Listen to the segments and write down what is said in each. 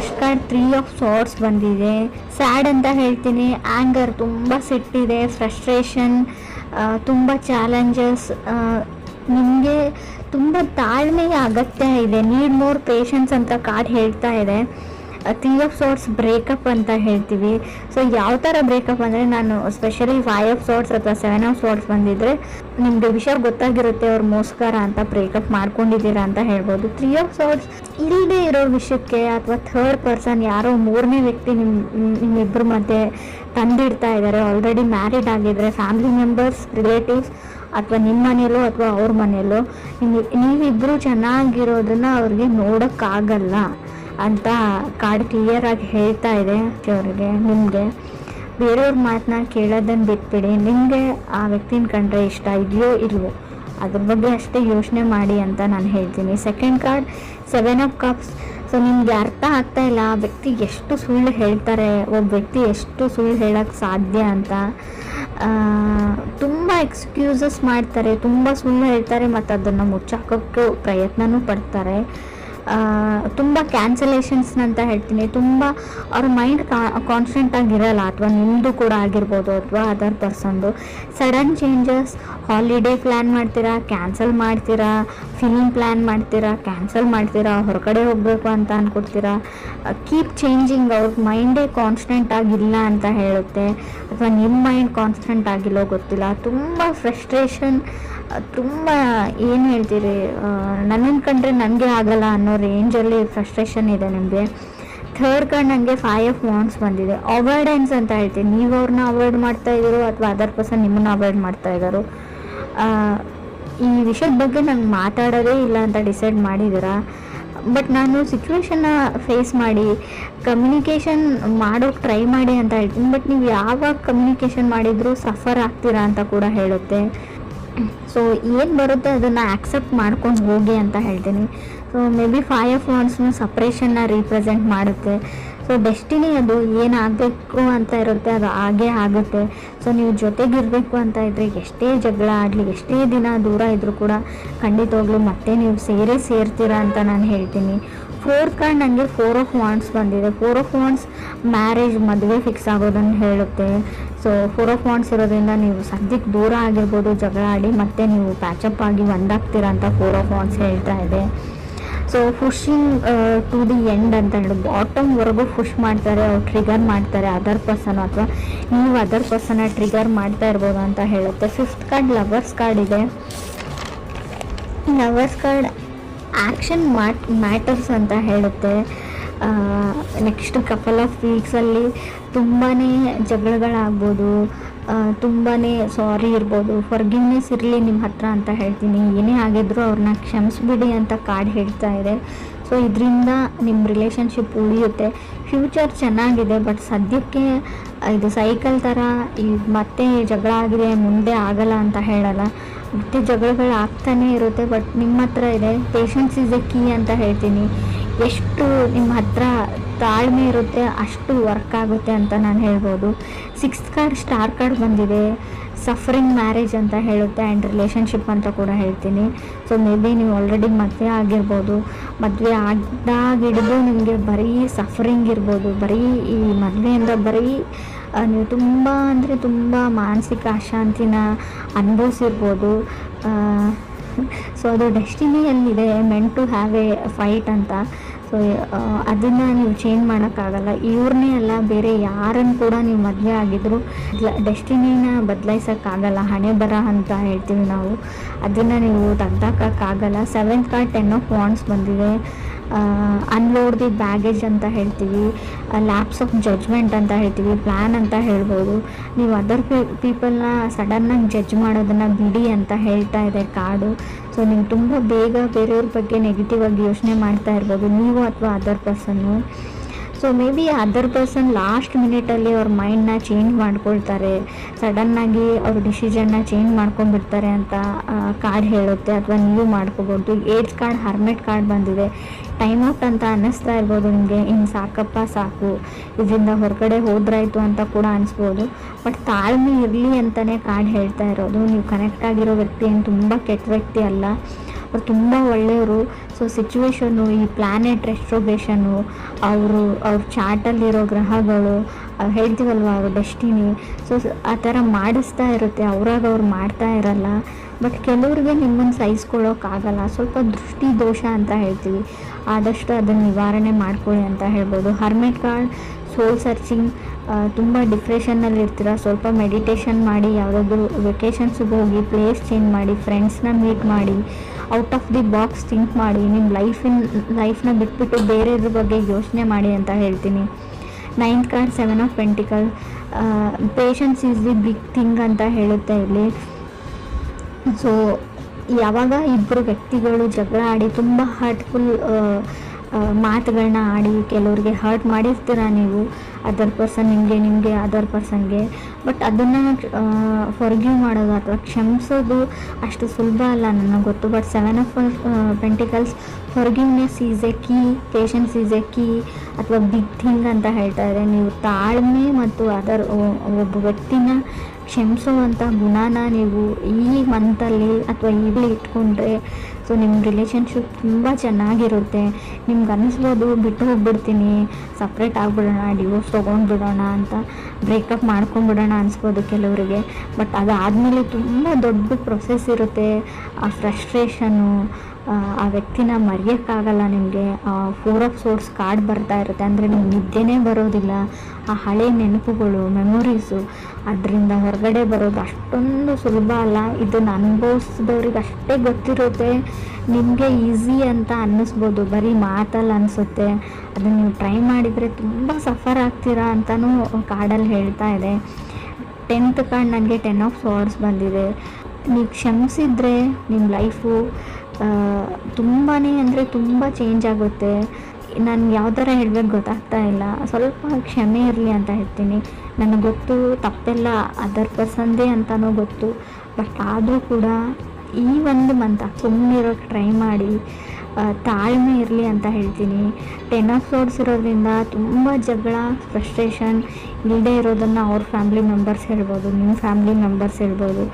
First card 3 of swords ಬಂದಿದೆ. Sad ಅಂತ ಹೇಳ್ತೀನಿ. ಆ್ಯಂಗರ್, ತುಂಬ ಸಿಟ್ಟಿದೆ, ಫ್ರಸ್ಟ್ರೇಷನ್, ತುಂಬ ಚಾಲೆಂಜಸ್. ನಿಮಗೆ ತುಂಬ ತಾಳ್ಮೆಯ ಅಗತ್ಯ ಇದೆ. ನೀಡ್ ಮೋರ್ ಪೇಷನ್ಸ್ ಅಂತ ಕಾರ್ಡ್ ಹೇಳ್ತಾ ಇದೆ. 3 ಆಫ್ ಸಾರ್ಟ್ಸ್ ಬ್ರೇಕಪ್ ಅಂತ ಹೇಳ್ತೀವಿ. ಸೊ ಯಾವ ಥರ ಬ್ರೇಕಪ್ ಅಂದರೆ, ನಾನು ಸ್ಪೆಷಲಿ 5 ಆಫ್ ಸಾರ್ಟ್ಸ್ ಅಥವಾ 7 ಆಫ್ ಸಾರ್ಟ್ಸ್ ಬಂದಿದ್ದರೆ ನಿಮಗೆ ವಿಷಯ ಗೊತ್ತಾಗಿರುತ್ತೆ, ಅವ್ರು ಮೋಸ್ಕರ ಅಂತ ಬ್ರೇಕಪ್ ಮಾಡ್ಕೊಂಡಿದ್ದೀರಾ ಅಂತ ಹೇಳ್ಬೋದು. 3 ಆಫ್ ಸಾರ್ಟ್ಸ್ ಇಲ್ಲದೆ ಇರೋ ವಿಷಯಕ್ಕೆ ಅಥವಾ ಥರ್ಡ್ ಪರ್ಸನ್, ಯಾರೋ ಮೂರನೇ ವ್ಯಕ್ತಿ ನಿಮ್ಮಿಬ್ಬರ ಮಧ್ಯೆ ತಂದಿಡ್ತಾ ಇದ್ದಾರೆ. ಆಲ್ರೆಡಿ ಮ್ಯಾರಿಡ್ ಆಗಿದ್ರೆ ಫ್ಯಾಮಿಲಿ ಮೆಂಬರ್ಸ್, ರಿಲೇಟಿವ್ಸ್, ಅಥವಾ ನಿಮ್ಮ ಮನೆಯಲ್ಲೋ ಅಥವಾ ಅವ್ರ ಮನೆಯಲ್ಲೋ ನೀವಿಬ್ಬರು ಚೆನ್ನಾಗಿರೋದನ್ನು ಅವ್ರಿಗೆ ನೋಡೋಕ್ಕಾಗಲ್ಲ ಅಂತ ಕಾರ್ಡ್ ಕ್ಲಿಯರ್ ಆಗಿ ಹೇಳ್ತಾ ಇದೆ ಅವರಿಗೆ. ನಿಮಗೆ ಬೇರೆಯವ್ರ ಮಾತನ್ನ ಕೇಳೋದನ್ನು ಬಿಟ್ಬಿಡಿ. ನಿಮಗೆ ಆ ವ್ಯಕ್ತಿನ ಕಂಡ್ರೆ ಇಷ್ಟ ಇದೆಯೋ ಇಲ್ವೋ ಅದ್ರ ಬಗ್ಗೆ ಅಷ್ಟೇ ಯೋಚನೆ ಮಾಡಿ ಅಂತ ನಾನು ಹೇಳ್ತೀನಿ. Second card 7 of cups. So ನಿಮಗೆ ಅರ್ಥ ಆಗ್ತಾ ಇಲ್ಲ ಆ ವ್ಯಕ್ತಿ ಎಷ್ಟು ಸುಳ್ಳು ಹೇಳ್ತಾರೆ, ಒಬ್ಬ ವ್ಯಕ್ತಿ ಎಷ್ಟು ಸುಳ್ಳು ಹೇಳೋಕ್ಕೆ ಸಾಧ್ಯ ಅಂತ. ತುಂಬ ಎಕ್ಸ್ಕ್ಯೂಸಸ್ ಮಾಡ್ತಾರೆ, ತುಂಬ ಸುಳ್ಳು ಹೇಳ್ತಾರೆ ಮತ್ತು ಅದನ್ನು ಮುಚ್ಚಾಕೋಕ್ಕೆ ಪ್ರಯತ್ನವೂ ಪಡ್ತಾರೆ. ತುಂಬ ಕ್ಯಾನ್ಸಲೇಷನ್ಸ್ ಅಂತ ಹೇಳ್ತೀನಿ. ತುಂಬ ಅವ್ರ ಮೈಂಡ್ ಕಾನ್ಸ್ಟೆಂಟ್ ಆಗಿರಲ್ಲ, ಅಥವಾ ನಿಮ್ಮದು ಕೂಡ ಆಗಿರ್ಬೋದು ಅಥವಾ ಅದರ್ ಪರ್ಸನ್ದು. ಸಡನ್ ಚೇಂಜಸ್, ಹಾಲಿಡೇ ಪ್ಲ್ಯಾನ್ ಮಾಡ್ತೀರಾ, ಕ್ಯಾನ್ಸಲ್ ಮಾಡ್ತೀರಾ, ಫಿಲ್ಮ್ ಪ್ಲ್ಯಾನ್ ಮಾಡ್ತೀರಾ, ಕ್ಯಾನ್ಸಲ್ ಮಾಡ್ತೀರಾ, ಹೊರಗಡೆ ಹೋಗಬೇಕು ಅಂತ ಅಂದ್ಕೊಡ್ತೀರಾ. Keep changing. ಅವ್ರ ಮೈಂಡೇ ಕಾನ್ಸ್ಟೆಂಟ್ ಆಗಿಲ್ಲ ಅಂತ ಹೇಳುತ್ತೆ, ಅಥವಾ ನಿಮ್ಮ ಮೈಂಡ್ ಕಾನ್ಸ್ಟೆಂಟ್ ಆಗಿಲ್ಲೋ ಗೊತ್ತಿಲ್ಲ. ತುಂಬ ಫ್ರಸ್ಟ್ರೇಷನ್, ತುಂಬ ಏನು ಹೇಳ್ತೀರಿ, ನನ್ನನ್ನು ಕಂಡ್ರೆ ನನಗೆ ಆಗಲ್ಲ ಅನ್ನೋ ರೇಂಜಲ್ಲಿ ಫ್ರಸ್ಟ್ರೇಷನ್ ಇದೆ ನಿಮಗೆ. ಥರ್ಡ್ ಕಾರ್ಡ್ ನನಗೆ 5 ಆಫ್ ವಾಂಡ್ಸ್ ಬಂದಿದೆ. ಅವಾಯ್ಡೆನ್ಸ್ ಅಂತ ಹೇಳ್ತೀನಿ. ನೀವು ಅವ್ರನ್ನ ಅವಾಯ್ಡ್ ಮಾಡ್ತಾ ಇದ್ದೀರೋ ಅಥವಾ ಅದರ್ ಪರ್ಸನ್ ನಿಮ್ಮನ್ನು ಅವಾಯ್ಡ್ ಮಾಡ್ತಾ ಇದ್ದಾರೋ, ಈ ವಿಷಯದ ಬಗ್ಗೆ ನಂಗೆ ಮಾತಾಡೋದೇ ಇಲ್ಲ ಅಂತ ಡಿಸೈಡ್ ಮಾಡಿದ್ದೀರಾ. ಬಟ್ ನಾನು ಸಿಚುವೇಶನ್ನ ಫೇಸ್ ಮಾಡಿ ಕಮ್ಯುನಿಕೇಷನ್ ಮಾಡೋಕ್ಕೆ ಟ್ರೈ ಮಾಡಿ ಅಂತ ಹೇಳ್ತೀನಿ. ಬಟ್ ನೀವು ಯಾವಾಗ ಕಮ್ಯುನಿಕೇಷನ್ ಮಾಡಿದರೂ ಸಫರ್ ಆಗ್ತೀರಾ ಅಂತ ಕೂಡ ಹೇಳುತ್ತೆ. ಸೊ ಏನು ಬರುತ್ತೆ ಅದನ್ನು ಆ್ಯಕ್ಸೆಪ್ಟ್ ಮಾಡ್ಕೊಂಡು ಹೋಗಿ ಅಂತ ಹೇಳ್ತೀನಿ. ಸೊ ಮೇ ಬಿ 5 ಆಫ್ ವಾಂಡ್ಸ್ನು ಸಪ್ರೇಷನ್ನ ರೀಪ್ರೆಸೆಂಟ್ ಮಾಡುತ್ತೆ. ಸೊ ಡೆಸ್ಟಿನಿ ಅದು ಏನಾಗಬೇಕು ಅಂತ ಇರುತ್ತೆ ಅದು ಹಾಗೇ ಆಗುತ್ತೆ. ಸೊ ನೀವು ಜೊತೆಗಿರಬೇಕು ಅಂತ ಇದ್ದರೆ ಎಷ್ಟೇ ಜಗಳ ಆಡಲಿ, ಎಷ್ಟೇ ದಿನ ದೂರ ಇದ್ದರೂ ಕೂಡ ಖಂಡಿತವಾಗ್ಲೂ ಮತ್ತೆ ನೀವು ಸೇರ್ತೀರಾ ಅಂತ ನಾನು ಹೇಳ್ತೀನಿ. ಫೋರ್ತ್ ಕಾರ್ಡ್ ನನಗೆ 4 ಆಫ್ ವಾಂಡ್ಸ್ ಬಂದಿದೆ. 4 ಆಫ್ ವಾಂಡ್ಸ್ ಮ್ಯಾರೇಜ್, ಮದುವೆ ಫಿಕ್ಸ್ ಆಗೋದನ್ನು ಹೇಳುತ್ತೆ. ಸೊ 4 ಆಫ್ ವಾಂಡ್ಸ್ ಇರೋದ್ರಿಂದ ನೀವು ಸದ್ಯಕ್ಕೆ ದೂರ ಆಗಿರ್ಬೋದು, ಜಗಳ ಆಡಿ ಮತ್ತೆ ನೀವು ಪ್ಯಾಚಪ್ ಆಗಿ ಒಂದಾಗ್ತೀರಾ ಅಂತ 4 ಆಫ್ ವಾಂಡ್ಸ್ ಹೇಳ್ತಾ ಇದೆ. So pushing to the end ಅಂತ ಹೇಳಿ ಬಾಟಮ್ವರೆಗೂ ಪುಷ್ ಮಾಡ್ತಾರೆ, ಅವ್ರು ಟ್ರಿಗರ್ ಮಾಡ್ತಾರೆ ಅದರ್ ಪರ್ಸನ್, ಅಥವಾ ನೀವು ಅದರ್ ಪರ್ಸನ್ನ ಟ್ರಿಗರ್ ಮಾಡ್ತಾ ಇರ್ಬೋದು ಅಂತ ಹೇಳುತ್ತೆ. 5th ಕಾರ್ಡ್ ಲವರ್ಸ್ ಕಾರ್ಡ್ ಇದೆ. ಲವರ್ಸ್ ಕಾರ್ಡ್ ಆ್ಯಕ್ಷನ್ ಮ್ಯಾಟರ್ಸ್ ಅಂತ ಹೇಳುತ್ತೆ. ನೆಕ್ಸ್ಟ್ ಕಪಲ್ ಆಫ್ ವೀಕ್ಸಲ್ಲಿ ತುಂಬಾ ಜಗಳಗಳಾಗ್ಬೋದು, ತುಂಬಾ ಸಾರಿ ಇರ್ಬೋದು, ಫರ್ಗಿವ್ನೆಸ್ ಇರಲಿ ನಿಮ್ಮ ಹತ್ರ ಅಂತ ಹೇಳ್ತೀನಿ. ಏನೇ ಆಗಿದ್ರು ಅವ್ರನ್ನ ಕ್ಷಮಿಸ್ಬಿಡಿ ಅಂತ ಕಾರ್ಡ್ ಹೇಳ್ತಾ ಇದೆ. ಸೊ ಇದರಿಂದ ನಿಮ್ಮ ರಿಲೇಷನ್ಶಿಪ್ ಉಳಿಯುತ್ತೆ. ಫ್ಯೂಚರ್ ಚೆನ್ನಾಗಿದೆ, ಬಟ್ ಸದ್ಯಕ್ಕೆ ಇದು ಸೈಕಲ್ ಥರ ಈಗ ಮತ್ತೆ ಜಗಳ ಆಗಿದೆ ಮುಂದೆ ಆಗಲ್ಲ ಅಂತ ಹೇಳಲ್ಲ. ಮತ್ತೆ ಜಗಳಗಳು ಆಗ್ತಾನೇ ಇರುತ್ತೆ, ಬಟ್ ನಿಮ್ಮ ಹತ್ರ ಇದೆ. ಪೇಷನ್ಸ್ ಇಸ್ ಎ ಕೀ ಅಂತ ಹೇಳ್ತೀನಿ. ಎಷ್ಟು ನಿಮ್ಮ ಹತ್ರ ತಾಳ್ಮೆ ಇರುತ್ತೆ ಅಷ್ಟು ವರ್ಕ್ ಆಗುತ್ತೆ ಅಂತ ನಾನು ಹೇಳ್ಬೋದು. 6th ಕಾರ್ಡ್ ಸ್ಟಾರ್ ಕಾರ್ಡ್ ಬಂದಿದೆ. ಸಫರಿಂಗ್ ಮ್ಯಾರೇಜ್ ಅಂತ ಹೇಳುತ್ತೆ ಆ್ಯಂಡ್ ರಿಲೇಷನ್ಶಿಪ್ ಅಂತ ಕೂಡ ಹೇಳ್ತೀನಿ. ಸೊ ಮೇ ಬಿ ನೀವು ಆಲ್ರೆಡಿ ಮದುವೆ ಆಗಿರ್ಬೋದು, ಮದುವೆ ಆಗಿಡ್ದು ನಿಮಗೆ ಬರೀ ಸಫರಿಂಗ್ ಇರ್ಬೋದು, ಬರೀ ಈ ಮದುವೆಯಿಂದ ಬರೀ ನೀವು ತುಂಬ ಅಂದರೆ ತುಂಬ ಮಾನಸಿಕ ಅಶಾಂತಿನ ಅನುಭವಿಸಿರ್ಬೋದು. ಸೊ ಅದು ಡೆಸ್ಟಿನಿಯಲ್ಲಿದೆ, meant to have a fight ಅಂತ. ಸೊ ಅದನ್ನು ನೀವು ಚೇಂಜ್ ಮಾಡೋಕ್ಕಾಗಲ್ಲ. ಇವ್ರನ್ನೇ ಅಲ್ಲ, ಬೇರೆ ಯಾರನ್ನು ಕೂಡ ನೀವು ಮದುವೆ ಆಗಿದ್ರು ಡೆಸ್ಟಿನಿನ ಬದಲಾಯಿಸೋಕ್ಕಾಗಲ್ಲ. ಹಣೆ ಬರ ಅಂತ ಹೇಳ್ತೀವಿ ನಾವು, ಅದನ್ನು ನೀವು ತೆಗ್ದಾಕೋಕ್ಕಾಗಲ್ಲ. 7th ಕಾರ್ಡ್ 10 ಆಫ್ ವಾಂಡ್ಸ್ ಬಂದಿದೆ. ಅನ್ಲೋಡ್ ದಿ ಬ್ಯಾಗೇಜ್ ಅಂತ ಹೇಳ್ತೀವಿ, ಲ್ಯಾಪ್ಸ್ ಆಫ್ ಜಡ್ಜ್ಮೆಂಟ್ ಅಂತ ಹೇಳ್ತೀವಿ, ಪ್ಲ್ಯಾನ್ ಅಂತ ಹೇಳ್ಬೋದು. ನೀವು ಅದರ್ ಪೀಪಲ್ನ ಸಡನ್ನಾಗಿ ಜಡ್ಜ್ ಮಾಡೋದನ್ನು ಬಿಡಿ ಅಂತ ಹೇಳ್ತಾ ಇದೆ ಕಾರ್ಡು. ಸೊ ನೀವು ತುಂಬ ಬೇಗ ಬೇರೆಯವ್ರ ಬಗ್ಗೆ ನೆಗೆಟಿವ್ ಆಗಿ ಯೋಚನೆ ಮಾಡ್ತಾ ಇರ್ಬೋದು, ನೀವು ಅಥವಾ ಅದರ್ ಪರ್ಸನ್ನು. So maybe other person last ಮಿನಿಟಲ್ಲಿ ಅವ್ರ ಮೈಂಡ್ನ ಚೇಂಜ್ ಮಾಡ್ಕೊಳ್ತಾರೆ, ಸಡನ್ನಾಗಿ ಅವ್ರ ಡಿಸಿಷನ್ನ ಚೇಂಜ್ ಮಾಡ್ಕೊಂಡ್ಬಿಡ್ತಾರೆ ಅಂತ ಕಾರ್ಡ್ ಹೇಳುತ್ತೆ, ಅಥವಾ ನೀವು ಮಾಡ್ಕೋಬೋದು. 8th ಕಾರ್ಡ್ ಹರ್ಮೆಟ್ ಕಾರ್ಡ್ ಬಂದಿದೆ. ಟೈಮ್ ಔಟ್ ಅಂತ ಅನ್ನಿಸ್ತಾ ಇರ್ಬೋದು ನಿಮಗೆ, ಇನ್ನು ಸಾಕಪ್ಪ ಸಾಕು, ಇದರಿಂದ ಹೊರಗಡೆ ಹೋದ್ರಾಯ್ತು ಅಂತ ಕೂಡ ಅನಿಸ್ಬೋದು. ಬಟ್ ತಾಳ್ಮೆ ಇರಲಿ ಅಂತಲೇ ಕಾರ್ಡ್ ಹೇಳ್ತಾ ಇರೋದು. ನೀವು ಕನೆಕ್ಟ್ ಆಗಿರೋ ವ್ಯಕ್ತಿ ಏನು ತುಂಬ ಕೆಟ್ಟ ವ್ಯಕ್ತಿ ಅಲ್ಲ, ಅವ್ರು ತುಂಬ ಒಳ್ಳೆಯವರು. ಸೊ ಸಿಚುವೇಶನ್ನು, ಈ ಪ್ಲ್ಯಾನೆಟ್ ರೆಸ್ಟ್ರೋಗೇಷನ್ನು, ಅವ್ರ ಚಾರ್ಟಲ್ಲಿರೋ ಗ್ರಹಗಳು, ಹೇಳ್ತೀವಲ್ವ ಅವ್ರ ಡೆಸ್ಟಿನಿ, ಸೊ ಆ ಥರ ಮಾಡಿಸ್ತಾ ಇರುತ್ತೆ. ಅವ್ರು ಮಾಡ್ತಾ ಇರಲ್ಲ. ಬಟ್ ಕೆಲವ್ರಿಗೆ ನಿಮ್ಮನ್ನು ಸಹಿಸ್ಕೊಳ್ಳೋಕ್ಕಾಗಲ್ಲ. ಸ್ವಲ್ಪ ದೃಷ್ಟಿ ದೋಷ ಅಂತ ಹೇಳ್ತೀವಿ, ಆದಷ್ಟು ಅದನ್ನು ನಿವಾರಣೆ ಮಾಡ್ಕೊಳ್ಳಿ ಅಂತ ಹೇಳ್ಬೋದು. ಹರ್ಮೆಟ್ ಕಾರ್ಡ್ ಸೋಲ್ ಸರ್ಚಿಂಗ್, ತುಂಬ ಡಿಪ್ರೆಷನ್ನಲ್ಲಿ ಇರ್ತೀರ, ಸ್ವಲ್ಪ ಮೆಡಿಟೇಷನ್ ಮಾಡಿ, ಯಾವುದಾದ್ರೂ ವೆಕೇಷನ್ಸಿಗೆ ಹೋಗಿ, ಪ್ಲೇಸ್ ಚೇಂಜ್ ಮಾಡಿ, ಫ್ರೆಂಡ್ಸ್ನ ಮೀಟ್ ಮಾಡಿ, out of the box think ಮಾಡಿ, ನಿಮ್ಮ ಲೈಫ್ನ ಬಿಟ್ಬಿಟ್ಟು ಬೇರೆದ್ರ ಬಗ್ಗೆ ಯೋಚನೆ ಮಾಡಿ ಅಂತ ಹೇಳ್ತೀನಿ. 9th card 7 of pentacle, patience is the big thing ಅಂತ ಹೇಳುತ್ತೆ ಇಲ್ಲಿ. ಸೊ ಯಾವಾಗ ಇಬ್ಬರು ವ್ಯಕ್ತಿಗಳು ಜಗಳ ಆಡಿ ತುಂಬ ಹರ್ಟ್ಫುಲ್ ಮಾತುಗಳನ್ನ ಆಡಿ, ಕೆಲವ್ರಿಗೆ ಹರ್ಟ್ ಮಾಡಿರ್ತೀರ ನೀವು, ಅದರ್ ಪರ್ಸನ್ ನಿಮಗೆ ಅದರ್ ಪರ್ಸನ್ಗೆ. ಬಟ್ ಅದನ್ನು ಫಾರ್ಗಿವ್ ಮಾಡೋದು ಅಥವಾ ಕ್ಷಮಿಸೋದು ಅಷ್ಟು ಸುಲಭ ಅಲ್ಲ, ನನಗೆ ಗೊತ್ತು. But 7 of pentacles, forgiveness is A key, patience is A key ಅಥವಾ ಬಿಗ್ ಥಿಂಗ್ ಅಂತ ಹೇಳ್ತಾ ಇದೆ. ನೀವು ತಾಳ್ಮೆ ಮತ್ತು ಒಬ್ಬ ವ್ಯಕ್ತಿನ ಕ್ಷಮಿಸುವಂಥ ಗುಣನ ನೀವು ಈ ಮಂತಲ್ಲಿ ಅಥವಾ ಈಗಲೇ ಇಟ್ಕೊಂಡ್ರೆ, ಸೊ ನಿಮ್ಮ ರಿಲೇಷನ್ಶಿಪ್ ತುಂಬ ಚೆನ್ನಾಗಿರುತ್ತೆ. ನಿಮ್ಗೆ ಅನ್ನಿಸ್ಬೋದು ಬಿಟ್ಟು ಹೋಗ್ಬಿಡ್ತೀನಿ, ಸಪ್ರೇಟ್ ಆಗಿಬಿಡೋಣ, ಡಿವೋರ್ಸ್ ತೊಗೊಂಡ್ಬಿಡೋಣ ಅಂತ, ಬ್ರೇಕಪ್ ಮಾಡ್ಕೊಂಡ್ಬಿಡೋಣ ಅನಿಸ್ಬೋದು ಕೆಲವರಿಗೆ. ಬಟ್ ಅದಾದಮೇಲೆ ತುಂಬ ದೊಡ್ಡ ಪ್ರೊಸೆಸ್ ಇರುತ್ತೆ. ಆ ಫ್ರಸ್ಟ್ರೇಷನ್ನು, ಆ ವ್ಯಕ್ತಿನ ಮರೆಯೋಕ್ಕಾಗಲ್ಲ ನಿಮಗೆ. 4 ಆಫ್ ಸೋರ್ಸ್ ಕಾರ್ಡ್ ಬರ್ತಾ ಇರುತ್ತೆ, ಅಂದರೆ ನಿಮ್ಗೆ ನಿದ್ದೆನೇ ಬರೋದಿಲ್ಲ. ಆ ಹಳೆ ನೆನಪುಗಳು, ಮೆಮೊರೀಸು, ಅದರಿಂದ ಹೊರಗಡೆ ಬರೋದು ಅಷ್ಟೊಂದು ಸುಲಭ ಅಲ್ಲ. ಇದನ್ನು ಅನುಭವಿಸಿದವ್ರಿಗೆ ಅಷ್ಟೇ ಗೊತ್ತಿರುತ್ತೆ. ನಿಮಗೆ ಈಸಿ ಅಂತ ಅನ್ನಿಸ್ಬೋದು, ಬರೀ ಮಾತಲ್ಲಿ ಅನಿಸುತ್ತೆ. ಅದನ್ನು ನೀವು ಟ್ರೈ ಮಾಡಿದರೆ ತುಂಬ ಸಫರ್ ಆಗ್ತೀರಾ ಅಂತಲೂ ಕಾರ್ಡಲ್ಲಿ ಹೇಳ್ತಾ ಇದೆ. 10th ಕಾರ್ಡ್ ನನಗೆ 10 ಆಫ್ ಸಾರ್ಡ್ಸ್ ಬಂದಿದೆ. ನೀವು ಕ್ಷಮಿಸಿದ್ರೆ ನಿಮ್ಮ ಲೈಫು ತುಂಬಾ ಅಂದರೆ ತುಂಬ ಚೇಂಜ್ ಆಗುತ್ತೆ. ನಾನು ಯಾವ ಥರ ಹೇಳಬೇಕು ಗೊತ್ತಾಗ್ತಾ ಇಲ್ಲ. ಸ್ವಲ್ಪ ಕ್ಷಮೆ ಇರಲಿ ಅಂತ ಹೇಳ್ತೀನಿ. ನನಗೆ ಗೊತ್ತು ತಪ್ಪೆಲ್ಲ ಅದರ್ ಪರ್ಸನ್ದೇ ಅಂತಲೂ ಗೊತ್ತು. ಬಟ್ ಆದರೂ ಕೂಡ ಈ ಒಂದು ಮಂತ್ ಸುಮ್ಮನಿರೋಕ್ಕೆ ಟ್ರೈ ಮಾಡಿ, ತಾಳ್ಮೆ ಇರಲಿ ಅಂತ ಹೇಳ್ತೀನಿ. 10 ಆಫ್ ಸೋರ್ಡ್ಸ್ ಇರೋದ್ರಿಂದ ತುಂಬ ಜಗಳ, ಫ್ರಸ್ಟ್ರೇಷನ್ ಇಲ್ಲದೆ ಇರೋದನ್ನು ಅವ್ರ ಫ್ಯಾಮ್ಲಿ ಮೆಂಬರ್ಸ್ ಹೇಳ್ಬೋದು, ನಿಮ್ಮ ಫ್ಯಾಮ್ಲಿ ಮೆಂಬರ್ಸ್ ಹೇಳ್ಬೋದು.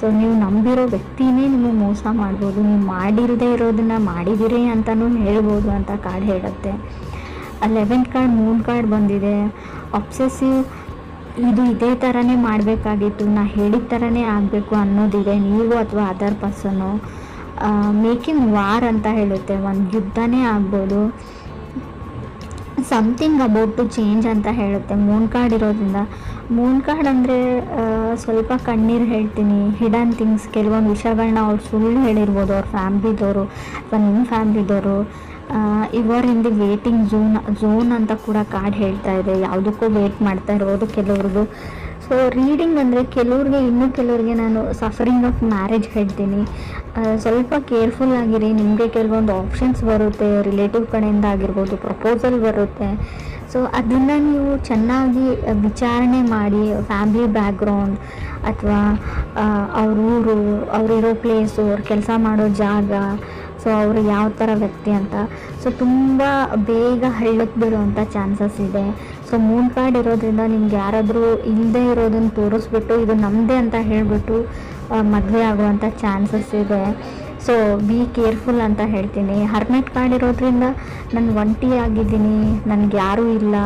ಸೊ ನೀವು ನಂಬಿರೋ ವ್ಯಕ್ತಿನೇ ನಿಮಗೆ ಮೋಸ ಮಾಡ್ಬೋದು, ನೀವು ಮಾಡಿರದೇ ಇರೋದನ್ನು ಮಾಡಿದಿರಿ ಅಂತಲೂ ಹೇಳ್ಬೋದು ಅಂತ ಕಾರ್ಡ್ ಹೇಳುತ್ತೆ. 11th ಕಾರ್ಡ್ ಮೂನ್ ಕಾರ್ಡ್ ಬಂದಿದೆ. ಅಬ್ಸೆಸಿವ್, ಇದು ಇದೇ ಥರನೇ ಮಾಡಬೇಕಾಗಿತ್ತು, ನಾ ಹೇಳಿದ ಥರನೇ ಆಗಬೇಕು ಅನ್ನೋದಿದೆ ನೀವು ಅಥವಾ ಅದರ್ ಪರ್ಸನ್ನು. ಮೇಕಿಂಗ್ ವಾರ್ ಅಂತ ಹೇಳುತ್ತೆ, ಒಂದು ಯುದ್ಧನೇ ಆಗ್ಬೋದು. ಸಮಥಿಂಗ್ ಅಬೌಟ್ ಟು ಚೇಂಜ್ ಅಂತ ಹೇಳುತ್ತೆ ಮೂನ್ ಕಾರ್ಡ್ ಇರೋದ್ರಿಂದ. ಮೂನ್ ಕಾರ್ಡ್ ಅಂದರೆ ಸ್ವಲ್ಪ ಕಣ್ಣೀರು ಹೇಳ್ತೀನಿ, ಹಿಡನ್ ಥಿಂಗ್ಸ್, ಕೆಲವೊಂದು ವಿಷಯಗಳನ್ನ ಅವ್ರು ಸುಳ್ಳು ಹೇಳಿರ್ಬೋದು ಅವ್ರ ಫ್ಯಾಮ್ಲಿದವರು ಅಥವಾ ನಿಮ್ಮ ಫ್ಯಾಮ್ಲಿದವರು. ಇವರ್ ಇನ್ ದಿ ವೇಟಿಂಗ್ ಝೋನ್ ಅಂತ ಕೂಡ ಕಾರ್ಡ್ ಹೇಳ್ತಾ ಇದೆ. ಯಾವುದಕ್ಕೂ ವೇಟ್ ಮಾಡ್ತಾ ಇರ್ಬೋದು ಕೆಲವ್ರದ್ದು. ಸೊ ರೀಡಿಂಗ್ ಅಂದರೆ ಇನ್ನೂ ಕೆಲವ್ರಿಗೆ ನಾನು ಸಫರಿಂಗ್ ಆಫ್ ಮ್ಯಾರೇಜ್ ಹೇಳ್ತೀನಿ. ಸ್ವಲ್ಪ ಕೇರ್ಫುಲ್ ಆಗಿರಿ. ನಿಮಗೆ ಕೆಲವೊಂದು ಆಪ್ಷನ್ಸ್ ಬರುತ್ತೆ, ರಿಲೇಟಿವ್ ಕಡೆಯಿಂದ ಆಗಿರ್ಬೋದು, ಪ್ರಪೋಸಲ್ ಬರುತ್ತೆ. ಸೊ ಅದನ್ನು ನೀವು ಚೆನ್ನಾಗಿ ವಿಚಾರಣೆ ಮಾಡಿ, ಫ್ಯಾಮ್ಲಿ ಬ್ಯಾಕ್ಗ್ರೌಂಡ್ ಅಥವಾ ಅವ್ರ ಊರು, ಅವರಿರೋ ಪ್ಲೇಸು, ಅವ್ರು ಕೆಲಸ ಮಾಡೋ ಜಾಗ, ಸೊ ಅವರು ಯಾವ ಥರ ವ್ಯಕ್ತಿ ಅಂತ. ಸೊ ತುಂಬ ಬೇಗ ಹಳ್ಳಕ್ಕೆ ಬೀಳುವಂಥ ಚಾನ್ಸಸ್ ಇದೆ. ಸೊ ಮೂನ್ ಕಾರ್ಡ್ ಇರೋದ್ರಿಂದ ನಿಮ್ಗೆ ಯಾರಾದರೂ ಇಲ್ಲದೆ ಇರೋದನ್ನು ತೋರಿಸ್ಬಿಟ್ಟು ಇದು ನಮ್ಮದೇ ಅಂತ ಹೇಳಿಬಿಟ್ಟು ಮದುವೆ ಆಗುವಂಥ ಚಾನ್ಸಸ್ ಇದೆ. ಸೊ ಬಿ ಕೇರ್ಫುಲ್ ಅಂತ ಹೇಳ್ತೀನಿ. ಹರ್ಮೆಟ್ ಕಾರ್ಡ್ ಇರೋದ್ರಿಂದ ನಾನು ಒಂಟಿ ಆಗಿದ್ದೀನಿ, ನನಗೆ ಯಾರೂ ಇಲ್ಲ,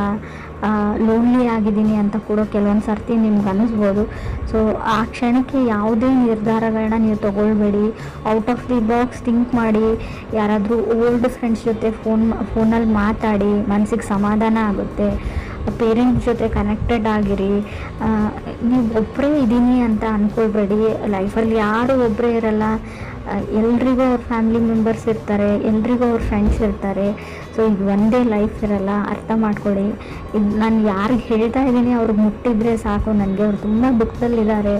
ಲೋನ್ಲಿ ಆಗಿದ್ದೀನಿ ಅಂತ ಕೂಡ ಕೆಲವೊಂದು ಸರ್ತಿ ನಿಮ್ಗೆ ಅನ್ನಿಸ್ಬೋದು. ಸೊ ಆ ಕ್ಷಣಕ್ಕೆ ಯಾವುದೇ ನಿರ್ಧಾರಗಳನ್ನ ನೀವು ತೊಗೊಳ್ಬೇಡಿ. Out of the box think ಮಾಡಿ. ಯಾರಾದರೂ ಓಲ್ಡ್ ಫ್ರೆಂಡ್ಸ್ ಜೊತೆ ಫೋನಲ್ಲಿ ಮಾತಾಡಿ, ಮನಸ್ಸಿಗೆ ಸಮಾಧಾನ ಆಗುತ್ತೆ. ಪೇರೆಂಟ್ಸ್ ಜೊತೆ ಕನೆಕ್ಟೆಡ್ ಆಗಿರಿ. ನೀವು ಒಬ್ಬರೇ ಇದ್ದೀನಿ ಅಂತ ಅಂದ್ಕೊಳ್ಬೇಡಿ. ಲೈಫಲ್ಲಿ ಯಾರೂ ಒಬ್ಬರೇ ಇರಲ್ಲ. ಎಲ್ರಿಗೂ ಅವ್ರ ಫ್ಯಾಮ್ಲಿ ಮೆಂಬರ್ಸ್ ಇರ್ತಾರೆ, ಎಲ್ರಿಗೂ ಅವ್ರ ಫ್ರೆಂಡ್ಸ್ ಇರ್ತಾರೆ. ಸೊ ಇದು ಒಂದೇ ಲೈಫ್ ಇರಲ್ಲ, ಅರ್ಥ ಮಾಡ್ಕೊಳ್ಳಿ. ಇದು ನಾನು ಯಾರಿಗೆ ಹೇಳ್ತಾ ಇದ್ದೀನಿ ಅವ್ರಿಗೆ ಮುಟ್ಟಿದ್ರೆ ಸಾಕು, ನನಗೆ ಅವ್ರು ತುಂಬ ದುಃಖದಲ್ಲಿದ್ದಾರೆ,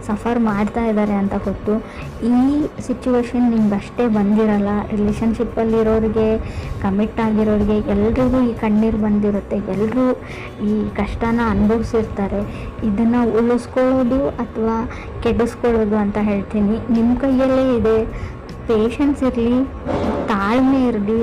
ಸಫರ್ ಮಾಡ್ತಾ ಇದ್ದಾರೆ ಅಂತ ಗೊತ್ತು. ಈ ಸಿಚುವೇಶನ್ ನಿಮ್ಗೆ ಅಷ್ಟೇ ಬಂದಿರಲ್ಲ. ರಿಲೇಷನ್ಶಿಪ್ಪಲ್ಲಿರೋರಿಗೆ, ಕಮಿಟ್ ಆಗಿರೋರಿಗೆ ಎಲ್ರಿಗೂ ಈ ಕಣ್ಣೀರು ಬಂದಿರುತ್ತೆ. ಎಲ್ಲರೂ ಈ ಕಷ್ಟನ ಅನುಭವಿಸಿರ್ತಾರೆ. ಇದನ್ನು ಉಳಿಸ್ಕೊಳ್ಳೋದು ಅಥವಾ ಕೆಡಿಸ್ಕೊಳ್ಳೋದು ಅಂತ ಹೇಳ್ತೀನಿ ನಿಮ್ಮ ಕೈಯಲ್ಲೇ ಇದೆ. ಪೇಷನ್ಸ್ ಇರಲಿ, ತಾಳ್ಮೆ ಇರಲಿ.